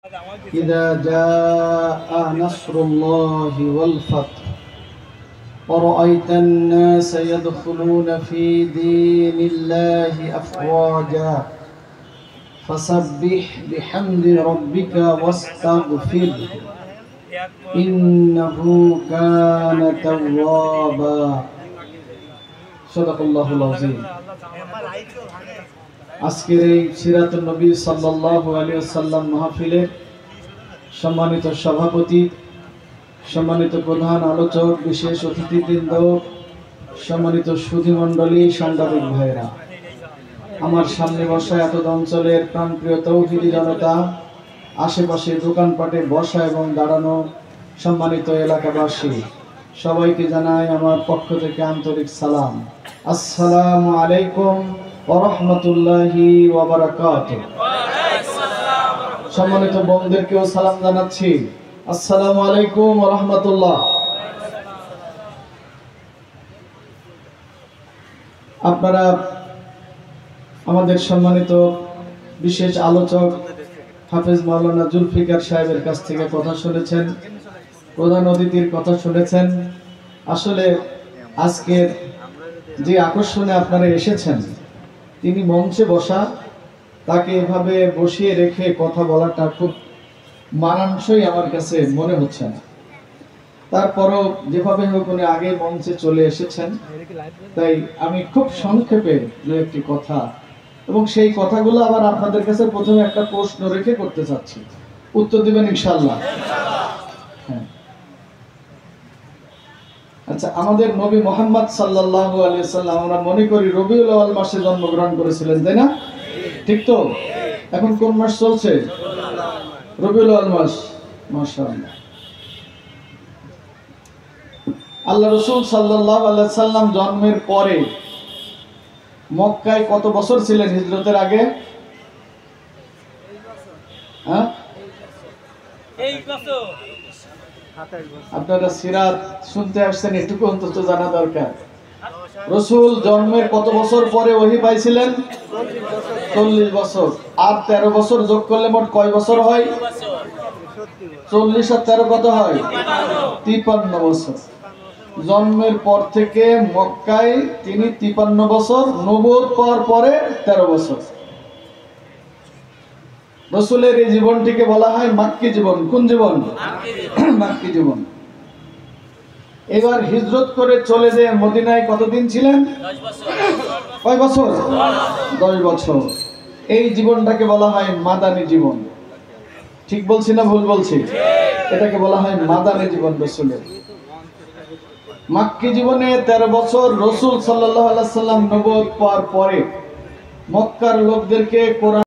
إذا جاء نصر الله والفتح ورأيت الناس يدخلون في دين الله أفواجا فسبح بحمد ربك واستغفره إنه كان توابا صدق الله العظيم। আজকের এই সিরাতুন নবী সাল্লাল্লাহু আলাইহি ওয়াসাল্লাম মাহফিলের সম্মানিত সভাপতি, সম্মানিত প্রধান আলোচক, বিশেষ অতিথিবৃন্দ, সম্মানিত সুধীমণ্ডলী, সাংবাদিক ভাইরা, আমার সামনে বসা এত অঞ্চলের প্রাণপ্রিয় তৌহিদি জনতা, আশেপাশে দোকানপাটে বসা এবং দাঁড়ানো সম্মানিত এলাকাবাসী, সবাইকে জানাই আমার পক্ষ থেকে আন্তরিক সালাম। আসসালামু আলাইকুম ওয়া রাহমাতুল্লাহি ওয়া বারাকাতুহু। সম্মানিত বন্ধুদেরকেও সালাম জানাচ্ছি, আসসালামু আলাইকুম ওয়া রাহমাতুল্লাহ। আপনারা আমাদের সম্মানিত বিশেষ আলোচক হাফেজ মাওলানা জুলফিকার সাহেবের কাছ থেকে কথা শুনেছেন, প্রধান অতিথির কথা শুনেছেন। আসলে আজকের যে আকর্ষণে আপনারা এসেছেন, তিনি মঞ্চে বসা, তাকে এভাবে বসিয়ে রেখে কথা বলাটা খুব মানানসই আমার কাছে মনে হচ্ছে না। তারপরও যেভাবে হোক উনি আগে মঞ্চে চলে এসেছেন, তাই আমি খুব সংক্ষেপে দু একটি কথা এবং সেই কথাগুলো আবার আপনাদের কাছে প্রথমে একটা প্রশ্ন রেখে করতে চাচ্ছি, উত্তর দিবেন ইনশাআল্লাহ? হ্যাঁ। আচ্ছা, আমাদের নবী মুহাম্মদ সাল্লাল্লাহু আলাইহি ওয়াসাল্লাম আমরা মনে করি রবিউল আউয়াল মাসে জন্মগ্রহণ করেছিলেন, তাই না? ঠিক তো? এখন কোন মাস চলছে? রবিউল আউয়াল মাস। মাশাআল্লাহ। আল্লাহ রাসূল সাল্লাল্লাহু আলাইহি ওয়াসাল্লাম জন্মের পরে মক্কায় কত বছর ছিলেন হিজরতের আগে? হ্যাঁ, আপনারা সিরাত শুনতে আসছেন, এটুকু অন্তত জানা দরকার। রাসূল জন্মের কত বছর পরে ওহী পাইছিলেন? 40 বছর। আর 13 বছর যোগ করলে মোট কয় বছর হয়? 40 আর 13 কত হয়? 53 বছর। জন্মের পর থেকে মক্কায় তিনি 53 বছর, নবুয়ত পাওয়ার পরে 13 বছর। রাসূলের এই জীবনটিকে বলা হয় মাক্কি জীবন। কোন জীবন? মাক্কি জীবন। এবার হিজরত করে চলে যেয়ে মদিনায় কতদিন ছিলেন? 10 বছর। কয় বছর? 10 বছর। এই জীবনটাকে বলা হয় মাদানী জীবন। ঠিক বলছি না ভুল বলছি? এটাকে বলা হয় মাদানী জীবন রাসূলের। মাক্কি জীবনে 13 বছর। রাসূল সাল্লাল্লাহু আলাইহি ওয়াসাল্লাম নবুয়ত পাওয়ার পরে মক্কার লোকদেরকে কোরআন